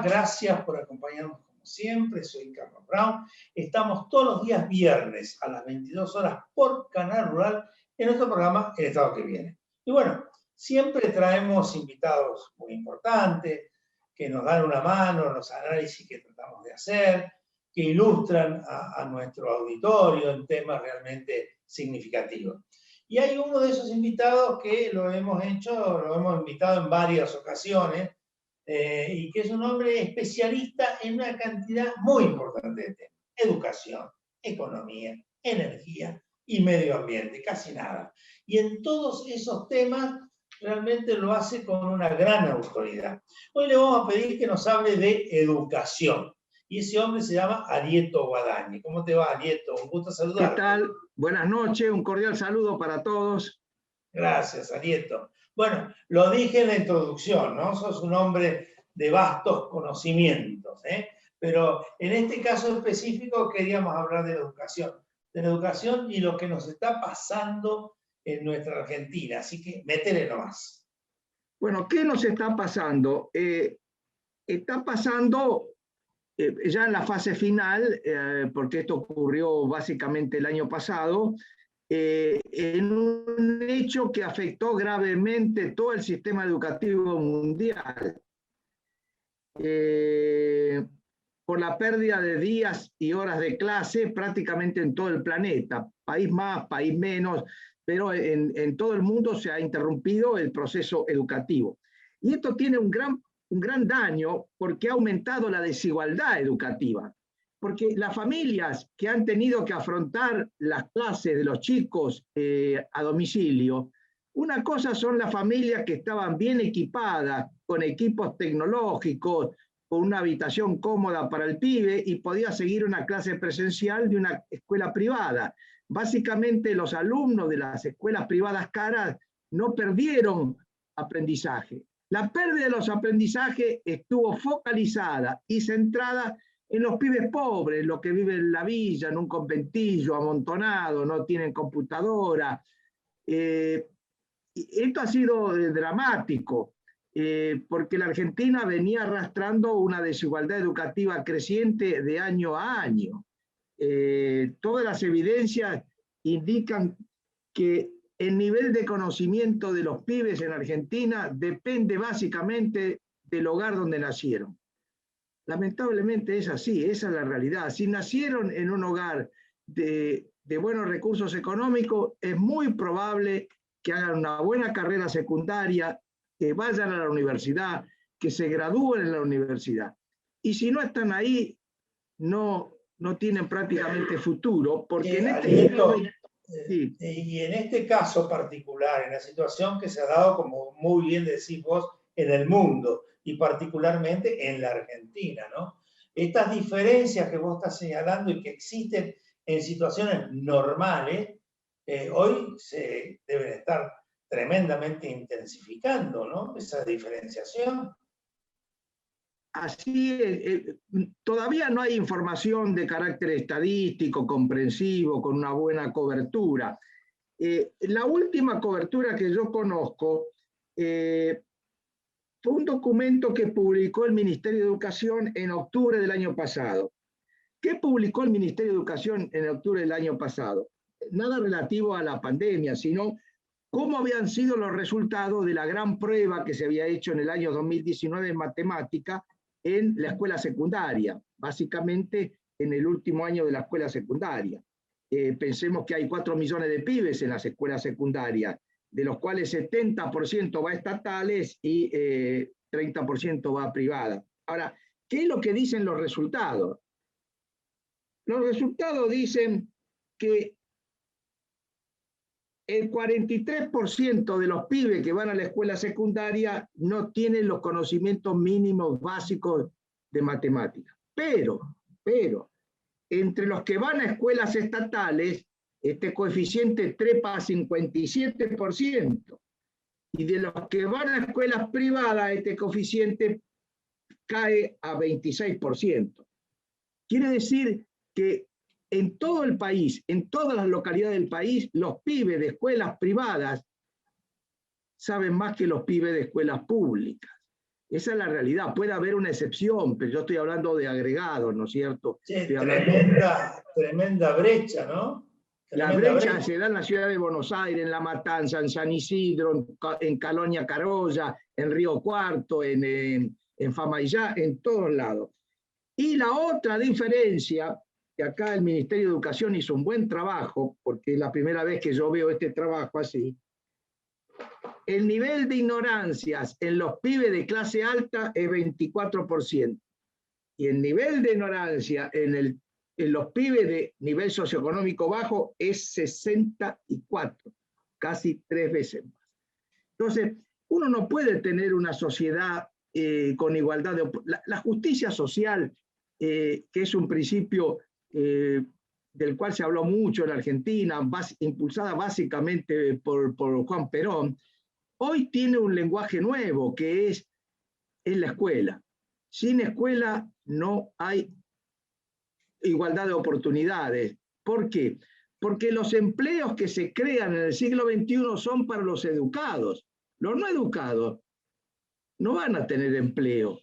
va? Gracias por acompañarnos como siempre. Soy Carlos Brown. Estamos todos los días viernes a las 22 horas por Canal Rural en nuestro programa El Estado que Viene. Y bueno, siempre traemos invitados muy importantes que nos dan una mano en los análisis que tratamos de hacer, que ilustran a nuestro auditorio en temas realmente significativos. Y hay uno de esos invitados que lo hemos invitado en varias ocasiones, y que es un hombre especialista en una cantidad muy importante de temas: educación, economía, energía y medio ambiente, casi nada. Y en todos esos temas realmente lo hace con una gran autoridad. Hoy le vamos a pedir que nos hable de educación. Y ese hombre se llama Arieto Guadañi. ¿Cómo te va, Arieto? Un gusto saludarte. ¿Qué tal? Buenas noches, un cordial saludo para todos. Gracias, Arieto. Bueno, lo dije en la introducción, ¿no? Sos un hombre de vastos conocimientos, ¿eh? Pero en este caso específico queríamos hablar de la educación y lo que nos está pasando en nuestra Argentina. Así que métele nomás. Bueno, ¿qué nos está pasando? Está pasando ya en la fase final, porque esto ocurrió básicamente el año pasado, en un hecho que afectó gravemente todo el sistema educativo mundial, por la pérdida de días y horas de clase prácticamente en todo el planeta, país más, país menos, pero en todo el mundo se ha interrumpido el proceso educativo. Y esto tiene un gran daño porque ha aumentado la desigualdad educativa, porque las familias que han tenido que afrontar las clases de los chicos a domicilio, una cosa son las familias que estaban bien equipadas, con equipos tecnológicos, con una habitación cómoda para el pibe y podía seguir una clase presencial de una escuela privada. Básicamente los alumnos de las escuelas privadas caras no perdieron aprendizaje. La pérdida de los aprendizajes estuvo focalizada y centrada en los pibes pobres, los que viven en la villa, en un conventillo amontonado, no tienen computadora. Esto ha sido dramático, porque la Argentina venía arrastrando una desigualdad educativa creciente de año a año. Todas las evidencias indican que el nivel de conocimiento de los pibes en Argentina depende básicamente del hogar donde nacieron. Lamentablemente es así, esa es la realidad. Si nacieron en un hogar de buenos recursos económicos, es muy probable que hagan una buena carrera secundaria, que vayan a la universidad, que se gradúen en la universidad. Y si no están ahí, no tienen prácticamente futuro, porque Sí. Y en este caso particular, en la situación que se ha dado, como muy bien decís vos, en el mundo y particularmente en la Argentina, ¿no? Estas diferencias que vos estás señalando y que existen en situaciones normales, hoy se deben estar tremendamente intensificando, ¿no? Esa diferenciación. Así todavía no hay información de carácter estadístico, comprensivo, con una buena cobertura. La última cobertura que yo conozco fue un documento que publicó el Ministerio de Educación en octubre del año pasado. ¿Qué publicó el Ministerio de Educación en octubre del año pasado? Nada relativo a la pandemia, sino cómo habían sido los resultados de la gran prueba que se había hecho en el año 2019 en matemática en la escuela secundaria, básicamente en el último año de la escuela secundaria. Pensemos que hay 4 millones de pibes en las escuelas secundarias, de los cuales 70% va a estatales y 30% va a privadas. Ahora, ¿qué es lo que dicen los resultados? Los resultados dicen que el 43% de los pibes que van a la escuela secundaria no tienen los conocimientos mínimos básicos de matemáticas. Pero, entre los que van a escuelas estatales, este coeficiente trepa a 57%. Y de los que van a escuelas privadas, este coeficiente cae a 26%. Quiere decir que en todo el país, en todas las localidades del país, los pibes de escuelas privadas saben más que los pibes de escuelas públicas. Esa es la realidad. Puede haber una excepción, pero yo estoy hablando de agregados, ¿no es cierto? Che, Estoy hablando... tremenda brecha, ¿no? La Tremenda brecha brecha. se da en la ciudad de Buenos Aires, en La Matanza, en San Isidro, en Calonia Carolla, en Río Cuarto, en Famaillá, en todos lados. Y la otra diferencia, que acá el Ministerio de Educación hizo un buen trabajo, porque es la primera vez que yo veo este trabajo así, el nivel de ignorancias en los pibes de clase alta es 24%, y el nivel de ignorancia en los pibes de nivel socioeconómico bajo es 64, casi 3 veces más. Entonces, uno no puede tener una sociedad con igualdad de la justicia social, que es un principio del cual se habló mucho en Argentina, impulsada básicamente por Juan Perón, hoy tiene un lenguaje nuevo, que es la escuela. Sin escuela no hay igualdad de oportunidades. ¿Por qué? Porque los empleos que se crean en el siglo XXI son para los educados. Los no educados no van a tener empleo.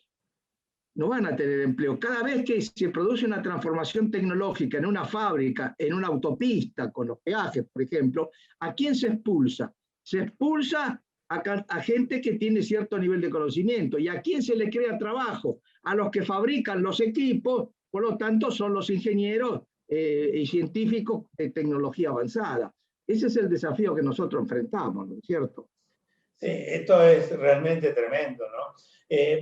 No van a tener empleo. Cada vez que se produce una transformación tecnológica en una fábrica, en una autopista, con los peajes, por ejemplo, ¿a quién se expulsa? Se expulsa a gente que tiene cierto nivel de conocimiento. ¿Y a quién se le crea trabajo? A los que fabrican los equipos, por lo tanto son los ingenieros y científicos de tecnología avanzada. Ese es el desafío que nosotros enfrentamos, ¿no es cierto? Sí, esto es realmente tremendo, ¿no?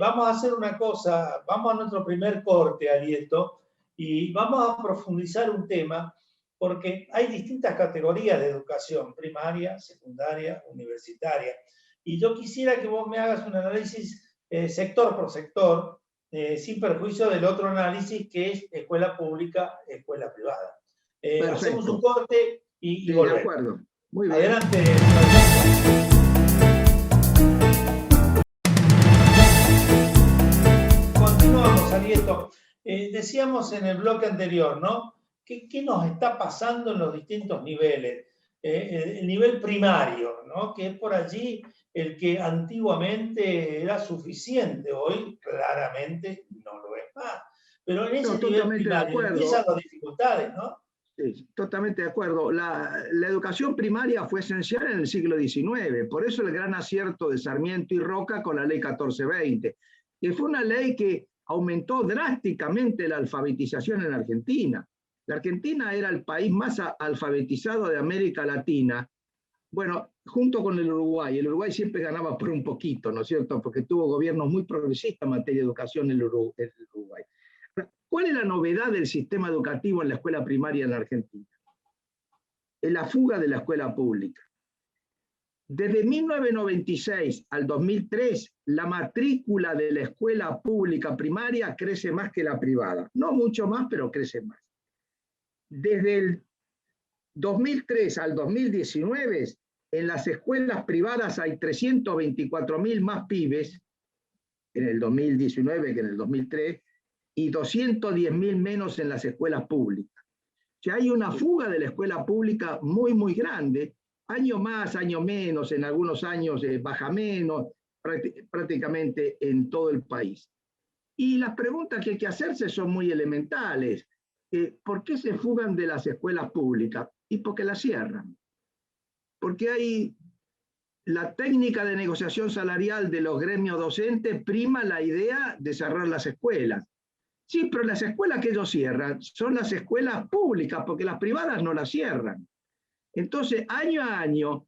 Vamos a hacer una cosa, vamos a nuestro primer corte, Alieto, y vamos a profundizar un tema, porque hay distintas categorías de educación, primaria, secundaria, universitaria, y yo quisiera que vos me hagas un análisis sector por sector, sin perjuicio del otro análisis que es escuela pública, escuela privada. Hacemos un corte y sí, volvemos. De acuerdo. Muy bien. Adelante. Continuamos, Alieto. Decíamos en el bloque anterior, ¿no? ¿Qué nos está pasando en los distintos niveles? El nivel primario, ¿no? Que es por allí el que antiguamente era suficiente, hoy claramente no lo es más. Pero en ese nivel primario empiezan las dificultades, ¿no? Sí, totalmente de acuerdo. La educación primaria fue esencial en el siglo XIX, por eso el gran acierto de Sarmiento y Roca con la ley 1420, que fue una ley que aumentó drásticamente la alfabetización en Argentina. La Argentina era el país más alfabetizado de América Latina, bueno, junto con el Uruguay. El Uruguay siempre ganaba por un poquito, ¿no es cierto? Porque tuvo gobiernos muy progresistas en materia de educación en el Uruguay. ¿Cuál es la novedad del sistema educativo en la escuela primaria en la Argentina? Es la fuga de la escuela pública. Desde 1996 al 2003, la matrícula de la escuela pública primaria crece más que la privada. No mucho más, pero crece más. Desde el 2003 al 2019, en las escuelas privadas hay 324.000 más pibes en el 2019 que en el 2003, y 210.000 menos en las escuelas públicas. O sea, hay una fuga de la escuela pública muy, muy grande, año más, año menos, en algunos años baja menos, prácticamente en todo el país. Y las preguntas que hay que hacerse son muy elementales. ¿Por qué se fugan de las escuelas públicas? Y porque las cierran. Porque hay la técnica de negociación salarial de los gremios docentes prima la idea de cerrar las escuelas. Sí, pero las escuelas que ellos cierran son las escuelas públicas, porque las privadas no las cierran. Entonces, año a año,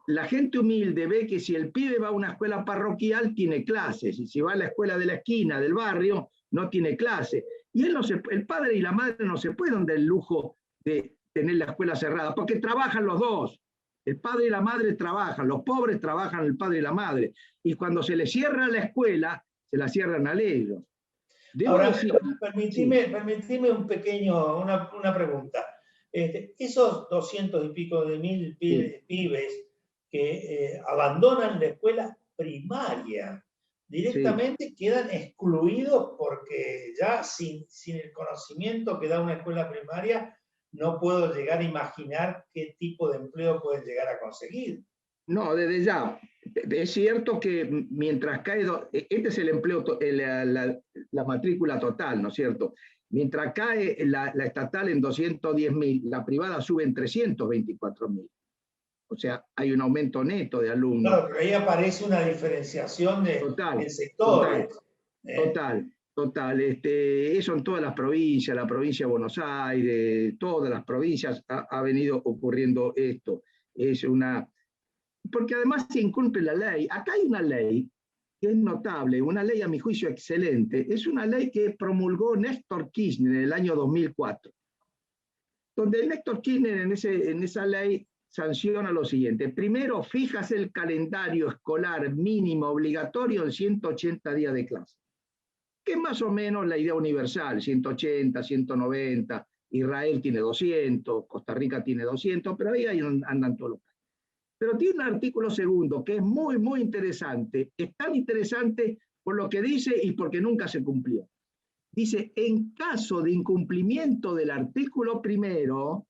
la gente humilde ve que si el pibe va a una escuela parroquial, tiene clases, y si va a la escuela de la esquina, del barrio, no tiene clases. Y el padre y la madre no se pueden dar el lujo de tener la escuela cerrada, porque trabajan los dos. El padre y la madre trabajan, los pobres trabajan el padre y la madre. Y cuando se les cierra la escuela, se la cierran a ellos. Ahora, permitime una pregunta. Esos 200 y pico de mil pibes que abandonan la escuela primaria, directamente quedan excluidos porque ya sin el conocimiento que da una escuela primaria, no puedo llegar a imaginar qué tipo de empleo pueden llegar a conseguir. No, desde ya. Es cierto que mientras cae, este es el empleo, la matrícula total, ¿no es cierto? Mientras cae la estatal en 210.000, la privada sube en 324.000. O sea, hay un aumento neto de alumnos. Claro, pero ahí aparece una diferenciación en Total, total, sectores. total. Eso en todas las provincias, la provincia de Buenos Aires, todas las provincias ha venido ocurriendo esto. Es una... Porque además se incumple la ley. Acá hay una ley que es notable, una ley a mi juicio excelente. Es una ley que promulgó Néstor Kirchner en el año 2004, donde Néstor Kirchner en esa ley sanciona lo siguiente. Primero, fijas el calendario escolar mínimo obligatorio en 180 días de clase, que es más o menos la idea universal, 180, 190, Israel tiene 200, Costa Rica tiene 200, pero ahí andan todos los países. Pero tiene un artículo segundo que es muy, muy interesante. Es tan interesante por lo que dice y porque nunca se cumplió. Dice, en caso de incumplimiento del artículo primero,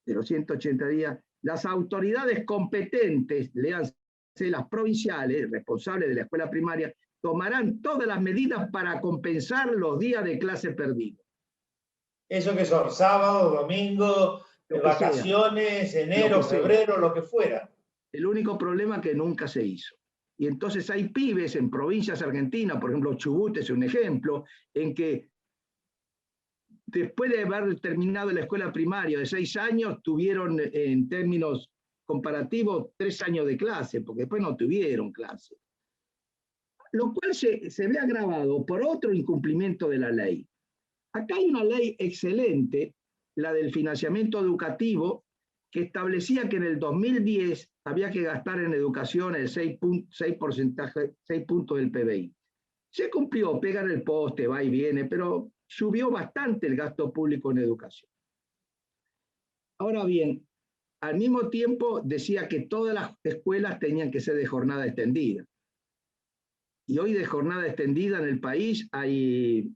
de los 180 días, las autoridades competentes, léanse las provinciales, responsables de la escuela primaria, tomarán todas las medidas para compensar los días de clase perdidos. Eso que son sábado, domingo, vacaciones, enero, febrero, lo que fuera. El único problema es que nunca se hizo. Y entonces hay pibes en provincias argentinas, por ejemplo, Chubut es un ejemplo, en que después de haber terminado la escuela primaria de 6 años, tuvieron en términos comparativos 3 años de clase, porque después no tuvieron clase. Lo cual se ve agravado por otro incumplimiento de la ley. Acá hay una ley excelente, la del financiamiento educativo, que establecía que en el 2010 había que gastar en educación el 6 puntos del PBI. Se cumplió, pegar el poste, va y viene, pero subió bastante el gasto público en educación. Ahora bien, al mismo tiempo decía que todas las escuelas tenían que ser de jornada extendida. Y hoy de jornada extendida en el país hay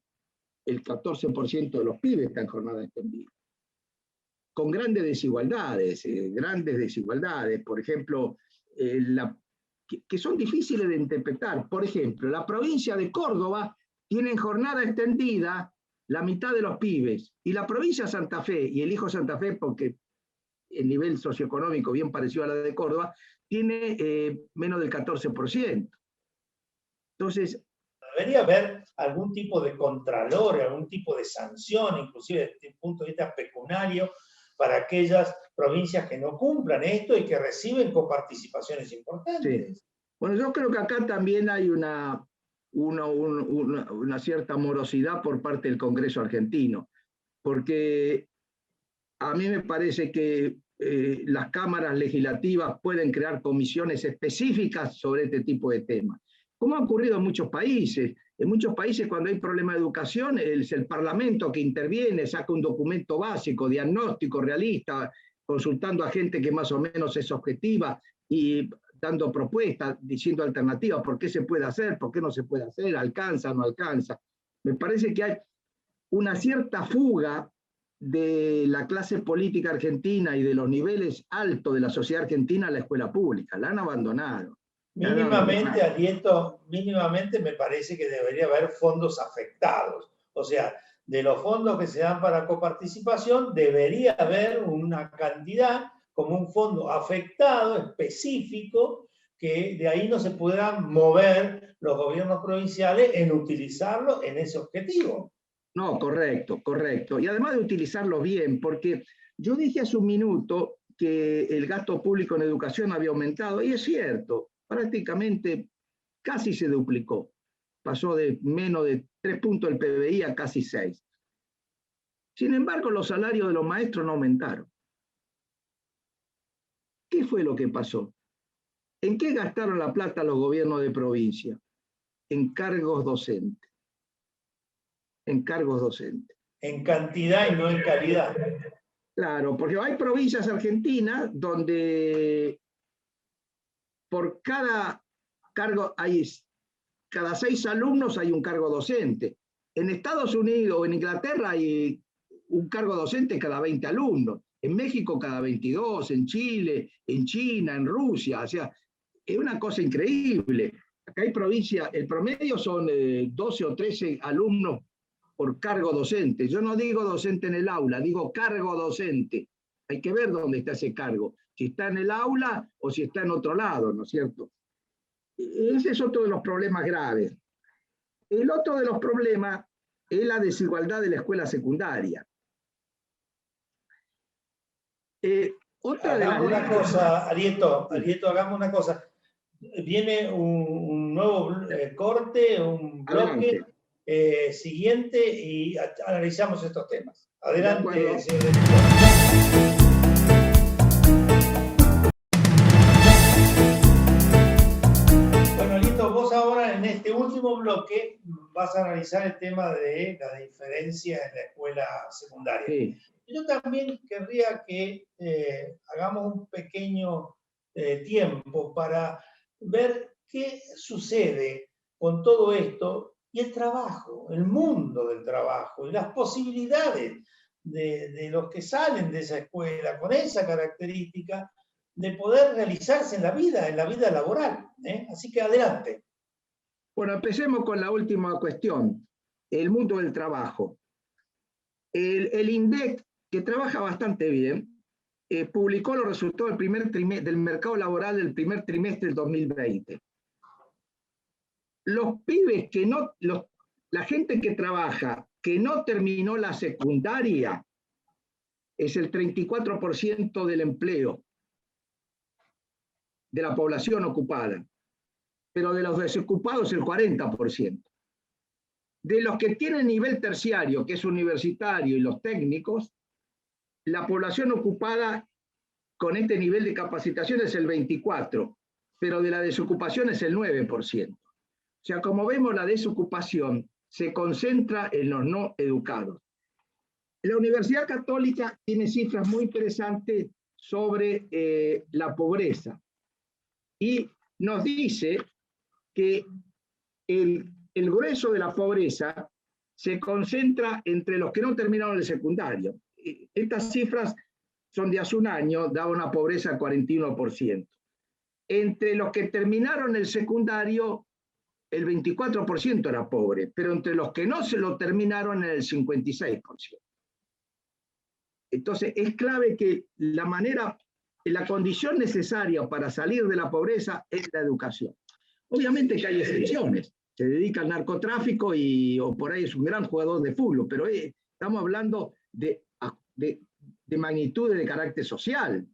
el 14% de los pibes está en jornada extendida. Con grandes desigualdades. Por ejemplo, que son difíciles de interpretar. Por ejemplo, la provincia de Córdoba tiene en jornada extendida la mitad de los pibes, y la provincia de Santa Fe, y elijo Santa Fe porque el nivel socioeconómico bien parecido a la de Córdoba, tiene menos del 14%. Entonces, debería haber algún tipo de contralor, algún tipo de sanción, inclusive desde el punto de vista pecuniario, para aquellas provincias que no cumplan esto y que reciben coparticipaciones importantes. Sí. Bueno, yo creo que acá también hay una cierta morosidad por parte del Congreso argentino, porque a mí me parece que las cámaras legislativas pueden crear comisiones específicas sobre este tipo de temas, como ha ocurrido en muchos países. En muchos países, cuando hay problema de educación, es el Parlamento que interviene, saca un documento básico, diagnóstico, realista, consultando a gente que más o menos es objetiva y dando propuestas, diciendo alternativas, por qué se puede hacer, por qué no se puede hacer, alcanza o no alcanza. Me parece que hay una cierta fuga de la clase política argentina y de los niveles altos de la sociedad argentina a la escuela pública. La han abandonado. Mínimamente, Alieto, mínimamente me parece que debería haber fondos afectados. O sea, de los fondos que se dan para coparticipación, debería haber una cantidad como un fondo afectado, específico, que de ahí no se puedan mover los gobiernos provinciales en utilizarlo en ese objetivo. No, correcto, correcto. Y además de utilizarlo bien, porque yo dije hace un minuto que el gasto público en educación había aumentado, y es cierto, prácticamente casi se duplicó. Pasó de menos de 3 puntos del PBI a casi 6. Sin embargo, los salarios de los maestros no aumentaron. ¿Qué fue lo que pasó? ¿En qué gastaron la plata los gobiernos de provincia? En cargos docentes. En cargos docentes. En cantidad y no en calidad. Claro, porque hay provincias argentinas donde por cada cargo cada 6 alumnos hay un cargo docente. En Estados Unidos o en Inglaterra hay un cargo docente cada 20 alumnos. En México cada 22, en Chile, en China, en Rusia, o sea, es una cosa increíble. Acá hay provincias, el promedio son 12 o 13 alumnos por cargo docente. Yo no digo docente en el aula, digo cargo docente. Hay que ver dónde está ese cargo, si está en el aula o si está en otro lado, ¿no es cierto? Ese es otro de los problemas graves. El otro de los problemas es la desigualdad de la escuela secundaria. Hagamos una cosa, Arieto, hagamos una cosa. Viene un nuevo corte, un bloque siguiente y analizamos estos temas. Adelante, señor director. Bueno, Arieto, vos ahora en este último bloque vas a analizar el tema de la diferencia en la escuela secundaria. Sí. Yo también querría que hagamos un pequeño tiempo para ver qué sucede con todo esto y el trabajo, el mundo del trabajo y las posibilidades de los que salen de esa escuela con esa característica de poder realizarse en la vida laboral. Así que adelante. Bueno, empecemos con la última cuestión, el mundo del trabajo. El INDEC, que trabaja bastante bien, publicó los resultados del mercado laboral del primer trimestre del 2020. Los pibes que no, la gente que trabaja, que no terminó la secundaria, es el 34% del empleo, de la población ocupada, pero de los desocupados el 40%. De los que tienen nivel terciario, que es universitario, y los técnicos, la población ocupada con este nivel de capacitación es el 24%, pero de la desocupación es el 9%. O sea, como vemos, la desocupación se concentra en los no educados. La Universidad Católica tiene cifras muy interesantes sobre la pobreza y nos dice que el grueso de la pobreza se concentra entre los que no terminaron el secundario. Estas cifras son de hace un año, daba una pobreza del 41%. Entre los que terminaron el secundario, el 24% era pobre, pero entre los que no se lo terminaron, era el 56%. Entonces, es clave que la condición necesaria para salir de la pobreza es la educación. Obviamente que hay excepciones. Se dedica al narcotráfico o por ahí es un gran jugador de fútbol, pero estamos hablando de magnitudes de carácter social,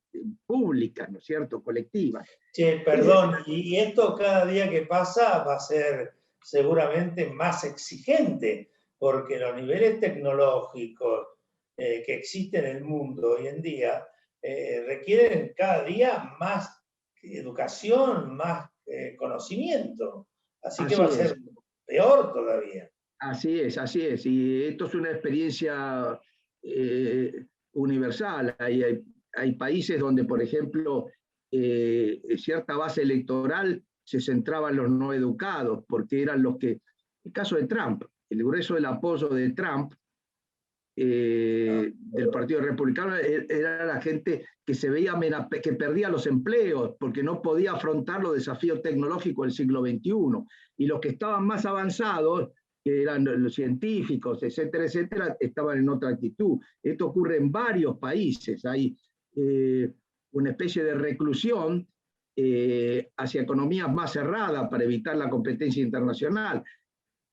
públicas, ¿no es cierto?, colectivas. Che, perdón, y esto cada día que pasa va a ser seguramente más exigente, porque los niveles tecnológicos que existen en el mundo hoy en día requieren cada día más educación, más conocimiento. Así que va a ser peor todavía. Así es, y esto es una experiencia universal. Hay países donde, por ejemplo, cierta base electoral se centraba en los no educados, porque eran los que, el caso de Trump, el grueso del apoyo de Trump, del Partido Republicano, era la gente que se veía que perdía los empleos porque no podía afrontar los desafíos tecnológicos del siglo XXI. Y los que estaban más avanzados, que eran los científicos, etcétera, etcétera, estaban en otra actitud. Esto ocurre en varios países. Hay una especie de reclusión hacia economías más cerradas para evitar la competencia internacional.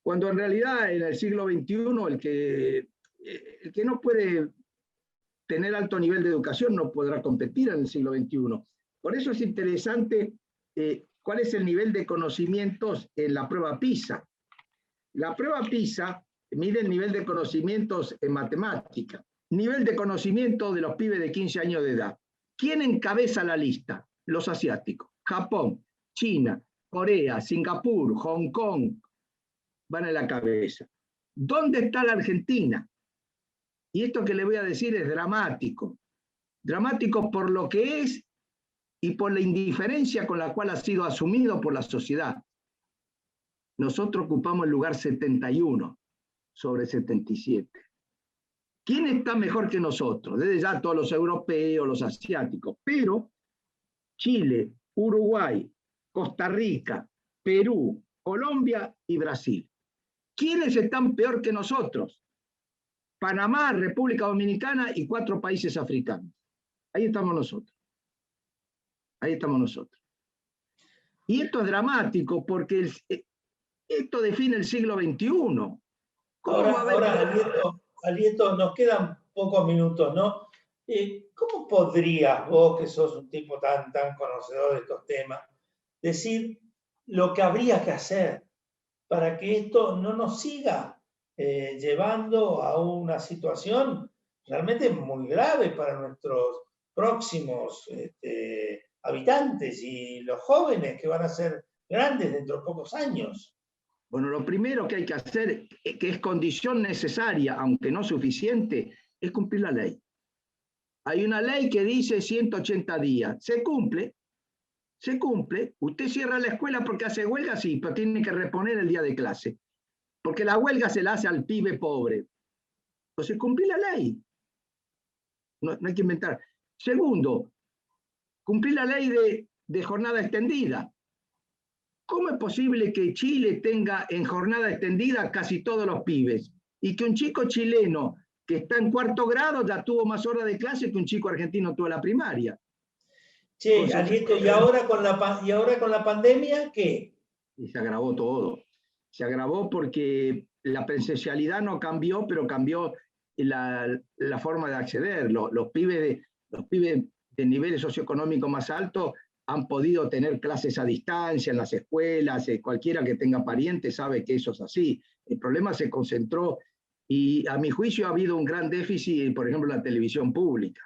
Cuando en realidad en el siglo XXI el que no puede tener alto nivel de educación no podrá competir en el siglo XXI. Por eso es interesante cuál es el nivel de conocimientos en la prueba PISA. La prueba PISA mide el nivel de conocimientos en matemática, nivel de conocimiento de los pibes de 15 años de edad. ¿Quién encabeza la lista? Los asiáticos. Japón, China, Corea, Singapur, Hong Kong van a la cabeza. ¿Dónde está la Argentina? Y esto que le voy a decir es dramático. Dramático por lo que es y por la indiferencia con la cual ha sido asumido por la sociedad. Nosotros ocupamos el lugar 71 sobre 77. ¿Quién está mejor que nosotros? Desde ya todos los europeos, los asiáticos, pero Chile, Uruguay, Costa Rica, Perú, Colombia y Brasil. ¿Quiénes están peor que nosotros? Panamá, República Dominicana y 4 países africanos. Ahí estamos nosotros. Ahí estamos nosotros. Y esto es dramático porque esto define el siglo XXI. Ahora, Alieto, nos quedan pocos minutos, ¿no? ¿Cómo podrías vos, que sos un tipo tan conocedor de estos temas, decir lo que habría que hacer para que esto no nos siga llevando a una situación realmente muy grave para nuestros próximos habitantes y los jóvenes que van a ser grandes dentro de pocos años? Bueno, lo primero que hay que hacer, que es condición necesaria, aunque no suficiente, es cumplir la ley. Hay una ley que dice 180 días. Se cumple. Usted cierra la escuela porque hace huelga, sí, pero tiene que reponer el día de clase. Porque la huelga se la hace al pibe pobre. Entonces, cumplir la ley. No hay que inventar. Segundo, cumplir la ley de jornada extendida. ¿Cómo es posible que Chile tenga en jornada extendida casi todos los pibes? Y que un chico chileno que está en 4º grado ya tuvo más horas de clase que un chico argentino tuvo la primaria. Che, Alieto, ¿y ahora con la pandemia qué? Y se agravó todo. Se agravó porque la presencialidad no cambió, pero cambió la forma de acceder. Los pibes de niveles socioeconómicos más altos han podido tener clases a distancia en las escuelas, cualquiera que tenga parientes sabe que eso es así. El problema se concentró y a mi juicio ha habido un gran déficit, por ejemplo, en la televisión pública,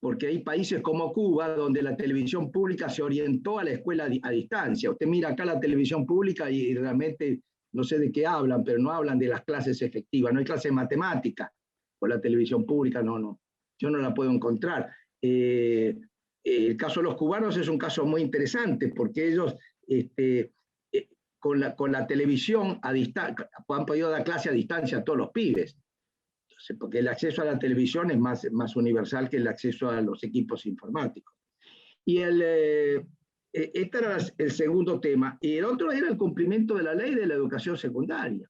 porque hay países como Cuba donde la televisión pública se orientó a la escuela a distancia. Usted mira acá la televisión pública y realmente no sé de qué hablan, pero no hablan de las clases efectivas, no hay clase de matemática por la televisión pública, yo no la puedo encontrar. El caso de los cubanos es un caso muy interesante porque ellos con la televisión a distancia han podido dar clase a distancia a todos los pibes. Entonces, porque el acceso a la televisión es más universal que el acceso a los equipos informáticos. Y este era el segundo tema. Y el otro era el cumplimiento de la ley de la educación secundaria.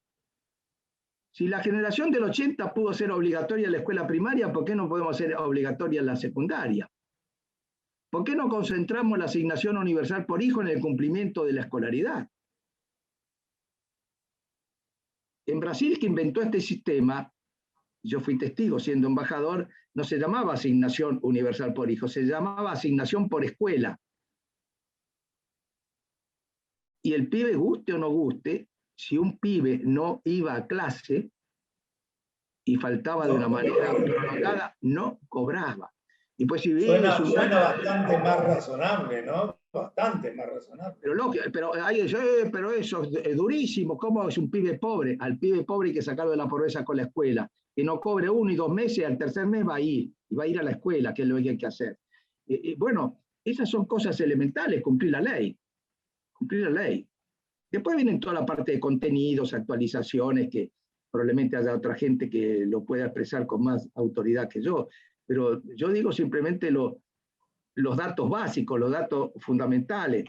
Si la generación del 80 pudo ser obligatoria en la escuela primaria, ¿por qué no podemos hacer obligatoria en la secundaria? ¿Por qué no concentramos la asignación universal por hijo en el cumplimiento de la escolaridad? En Brasil, que inventó este sistema, yo fui testigo siendo embajador, no se llamaba asignación universal por hijo, se llamaba asignación por escuela. Y el pibe, guste o no guste, si un pibe no iba a clase y faltaba de una manera prolongada, no cobraba. Y pues si suena bastante más razonable, ¿no? Bastante más razonable. Pero eso es durísimo. ¿Cómo es un pibe pobre? Al pibe pobre hay que sacarlo de la pobreza con la escuela. Que no cobre 1 y 2 meses, al tercer mes va a ir. Y va a ir a la escuela, que es lo que hay que hacer. Bueno, esas son cosas elementales, cumplir la ley. Cumplir la ley. Después vienen toda la parte de contenidos, actualizaciones, que probablemente haya otra gente que lo pueda expresar con más autoridad que yo. Pero yo digo simplemente los datos básicos, los datos fundamentales,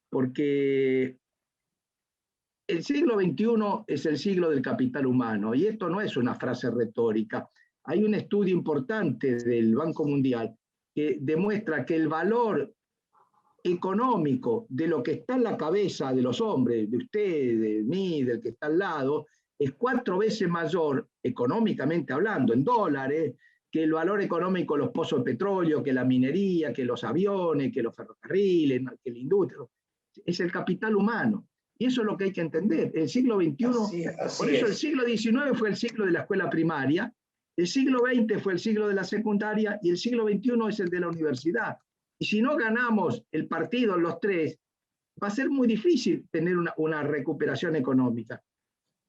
porque el siglo XXI es el siglo del capital humano, y esto no es una frase retórica. Hay un estudio importante del Banco Mundial que demuestra que el valor económico de lo que está en la cabeza de los hombres, de usted, de mí, del que está al lado, es 4 veces mayor, económicamente hablando, en dólares, que el valor económico de los pozos de petróleo, que la minería, que los aviones, que los ferrocarriles, que la industria. Es el capital humano. Y eso es lo que hay que entender. El siglo XXI, por eso el siglo XIX fue el siglo de la escuela primaria, el siglo XX fue el siglo de la secundaria y el siglo XXI es el de la universidad. Y si no ganamos el partido en los 3, va a ser muy difícil tener una recuperación económica.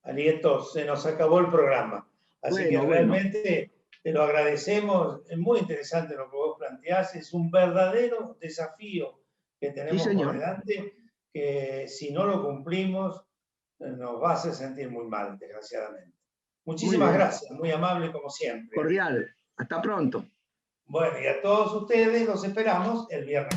Alieto, se nos acabó el programa. Así que realmente te lo agradecemos. Es muy interesante lo que vos planteás. Es un verdadero desafío que tenemos por delante, que si no lo cumplimos nos va a hacer sentir muy mal, desgraciadamente. Muchísimas gracias, muy amable como siempre. Cordial. Hasta pronto. Bueno, y a todos ustedes los esperamos el viernes.